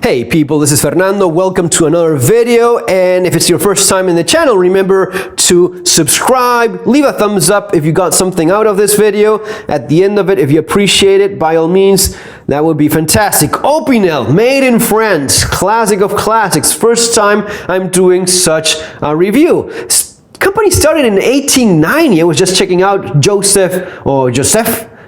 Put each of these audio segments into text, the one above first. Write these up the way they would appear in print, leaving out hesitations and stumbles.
Hey people, this is Fernando. Welcome to another video, and if it's your first time in the channel, remember to subscribe, leave a thumbs up if you got something out of this video. At the end of it, if you appreciate it, by all means, that would be fantastic. Opinel, made in France, classic of classics. First time I'm doing such a review. Company started in 1890. I was just checking out Joseph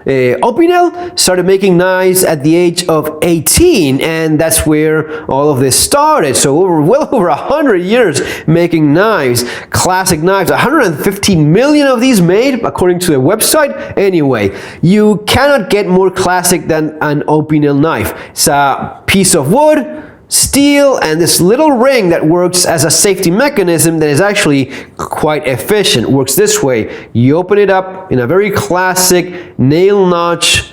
Opinel started making knives at the age of 18, and that's where all of this started. So well over 100 years making knives, classic knives. 115 million of these made, according to the website. Anyway, you cannot get more classic than an Opinel knife. It's a piece of wood, steel, and this little ring that works as a safety mechanism that is actually quite efficient. Works this way: you open it up in a very classic nail notch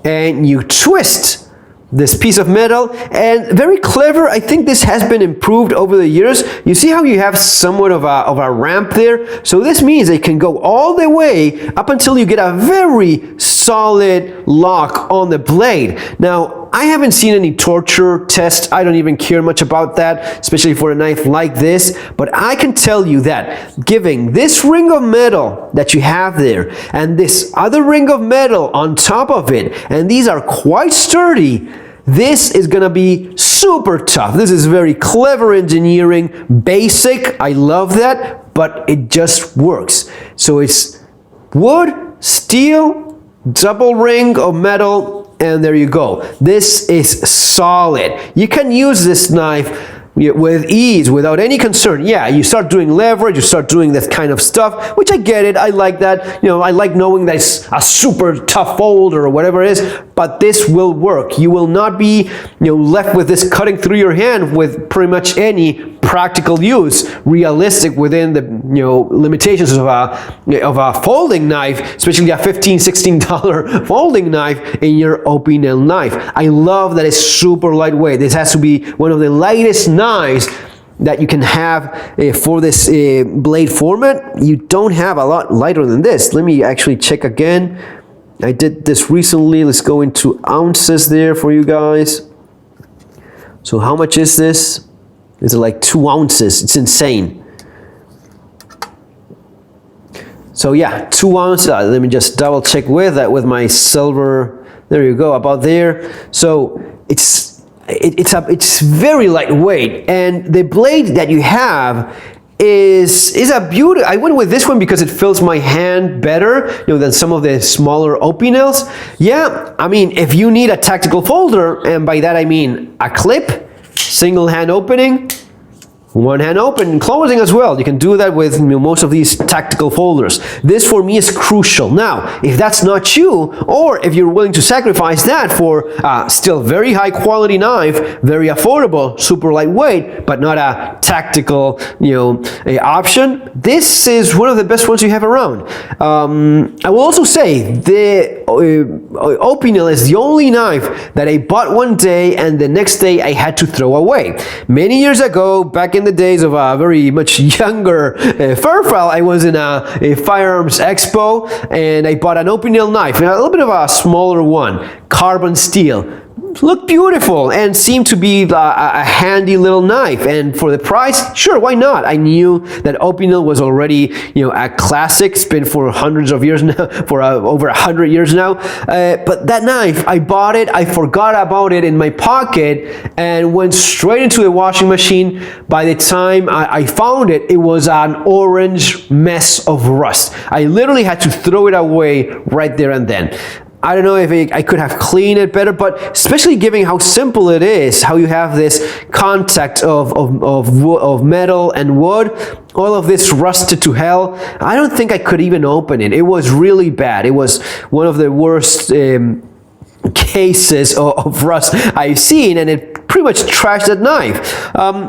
and you twist this piece of metal, and very clever. I think this has been improved over the years. You see how you have somewhat of a ramp there? So this means it can go all the way up until you get a very solid lock on the blade. Now, I haven't seen any torture test. I don't even care much about that, especially for a knife like this. But I can tell you that giving this ring of metal that you have there and this other ring of metal on top of it, and these are quite sturdy, this is gonna be super tough. This is very clever engineering, basic. I love that, but it just works. So it's wood, steel, double ring of metal, and there you go. This is solid. You can use this knife with ease, without any concern. Yeah, you start doing leverage, you start doing this kind of stuff, which I get it. I like that. You know, I like knowing that it's a super tough fold or whatever it is, but this will work. You will not be, left with this cutting through your hand with pretty much any practical use, realistic within the limitations of a folding knife, especially a $15–16 folding knife in your Opinel knife. I love that it's super lightweight. This has to be one of the lightest knives that you can have for this blade format. You don't have a lot lighter than this. Let me actually check again. I did this recently. Let's go into ounces there for you guys. So how much is this? It's like 2 ounces. It's insane. So yeah, 2 ounces. Let me just double check with that with my silver. There you go, about there. So it's very lightweight, and the blade that you have is a beauty. I went with this one because it fills my hand better, than some of the smaller Opinels. Yeah, I mean, if you need a tactical folder, and by that I mean a clip, single hand opening, one hand open and closing as well. You can do that with most of these tactical folders. This for me is crucial. Now, if that's not you, or if you're willing to sacrifice that for still very high quality knife, very affordable, super lightweight, but not a tactical option, this is one of the best ones you have around. I will also say the Opinel is the only knife that I bought one day and the next day I had to throw away. Many years ago, back in the days of a very much younger Fairfile, I was in a firearms expo and I bought an Opinel knife, a little bit of a smaller one, carbon steel. Looked beautiful and seemed to be a handy little knife, and for the price, sure, why not? I knew that Opinel was already a classic. It's been for hundreds of years now, for over 100 years now. But that knife, I bought it, I forgot about it in my pocket and went straight into the washing machine. By the time I found it, it was an orange mess of rust. I literally had to throw it away right there and then. I don't know if I could have cleaned it better, but especially given how simple it is, how you have this contact of metal and wood, all of this rusted to hell, I don't think I could even open it. It was really bad. It was one of the worst cases of rust I've seen, and it pretty much trashed that knife.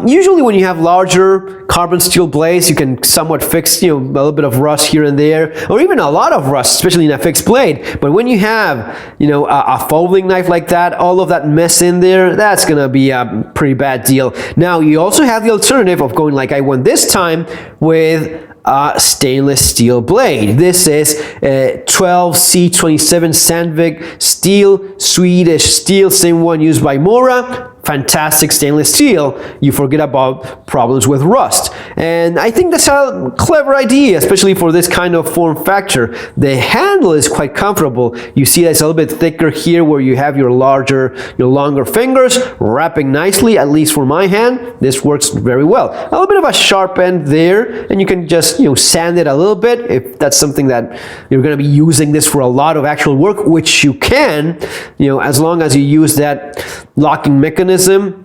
Usually when you have larger carbon steel blades, you can somewhat fix a little bit of rust here and there, or even a lot of rust, especially in a fixed blade. But when you have a folding knife like that, all of that mess in there, that's gonna be a pretty bad deal. Now you also have the alternative of going like I went this time with a stainless steel blade. This is 12C27 Sandvik steel, Swedish steel, same one used by Mora. fantastic stainless steel, you forget about problems with rust. And I think that's a clever idea, especially for this kind of form factor. The handle is quite comfortable. You see it's a little bit thicker here where you have your longer fingers wrapping nicely, at least for my hand. This works very well. A little bit of a sharp end there, and you can just, sand it a little bit if that's something that you're going to be using this for a lot of actual work, which you can, as long as you use that locking mechanism.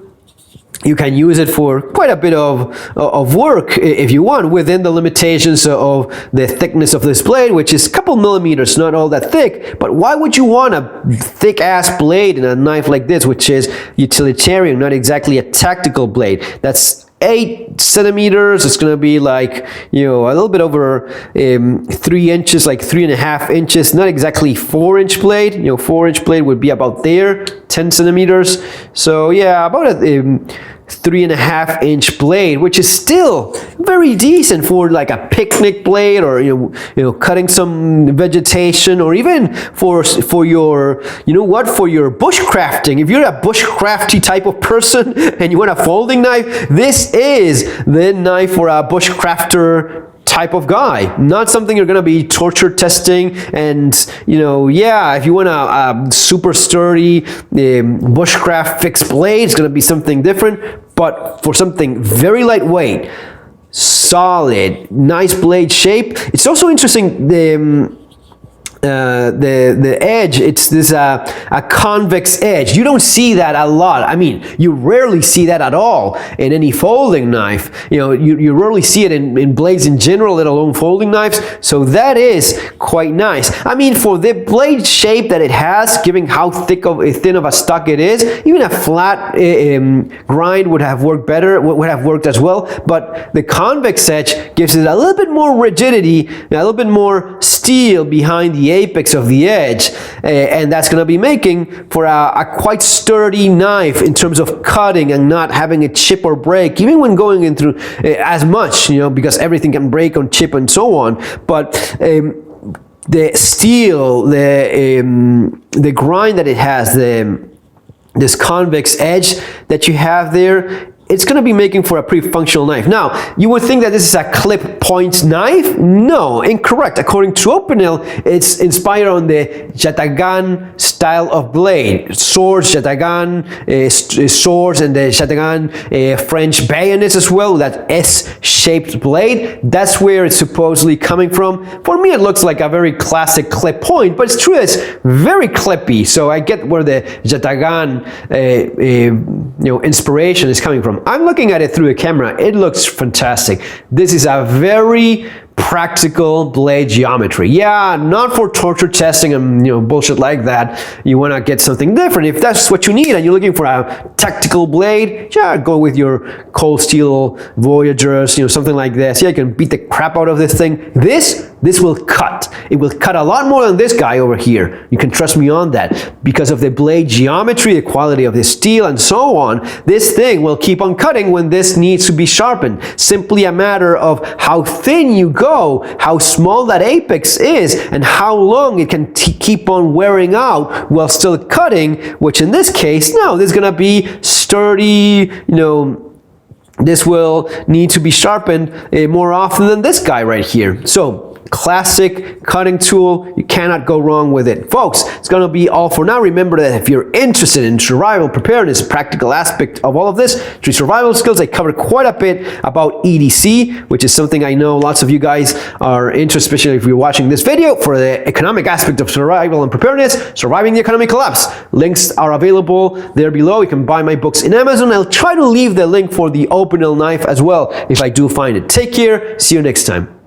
You can use it for quite a bit of work if you want, within the limitations of the thickness of this blade, which is a couple millimeters, not all that thick. But why would you want a thick ass blade in a knife like this, which is utilitarian, not exactly a tactical blade? That's 8 centimeters. It's going to be like, a little bit over 3 inches, like 3.5 inches, not exactly 4-inch blade. 4-inch blade would be about there, 10 centimeters. So yeah, about a 3.5-inch blade, which is still very decent for like a picnic blade, or cutting some vegetation, or even for your for your bushcrafting. If you're a bushcrafty type of person and you want a folding knife, this is the knife for a bushcrafter type of guy, not something you're going to be torture testing. And if you want a super sturdy bushcraft fixed blade, it's going to be something different. But for something very lightweight, solid, nice blade shape, it's also interesting. The edge, it's this a convex edge. You don't see that a lot. I mean, you rarely see that at all in any folding knife. You rarely see it in blades in general, let alone folding knives. So that is quite nice. I mean, for the blade shape that it has, given how thin of a stock it is, even a flat grind would have worked better, would have worked as well. But the convex edge gives it a little bit more rigidity, a little bit more steel behind the apex of the edge, and that's going to be making for a quite sturdy knife in terms of cutting and not having it chip or break, even when going in through as much, because everything can break on chip and so on. But the steel, the grind that it has, this convex edge that you have there, it's going to be making for a pretty functional knife. Now, you would think that this is a clip point knife. No, incorrect. According to Opinel, it's inspired on the Yatagan style of blade. Swords, Yatagan swords, and the Yatagan French bayonets as well, that S-shaped blade. That's where it's supposedly coming from. For me, it looks like a very classic clip point, but it's true, it's very clippy. So I get where the Yatagan inspiration is coming from. I'm looking at it through a camera. It looks fantastic. This is a very practical blade geometry. Yeah, not for torture testing and bullshit like that. You want to get something different. If that's what you need and you're looking for a tactical blade, yeah, go with your cold steel Voyagers, something like this. Yeah, you can beat the crap out of this thing. This will cut. It will cut a lot more than this guy over here. You can trust me on that. Because of the blade geometry, the quality of the steel, and so on, this thing will keep on cutting when this needs to be sharpened. Simply a matter of how thin you go, how small that apex is, and how long it can keep on wearing out while still cutting, which in this case, no, this is going to be sturdy, this will need to be sharpened more often than this guy right here. So, classic cutting tool, you cannot go wrong with it. Folks, it's going to be all for now. Remember that if you're interested in survival preparedness, practical aspect of all of this, 3 survival skills, I covered quite a bit about EDC, which is something I know lots of you guys are interested, especially if you're watching this video, for the economic aspect of survival and preparedness, surviving the economic collapse. Links are available there below. You can buy my books in Amazon. I'll try to leave the link for the Opinel knife as well if I do find it. Take care. See you next time.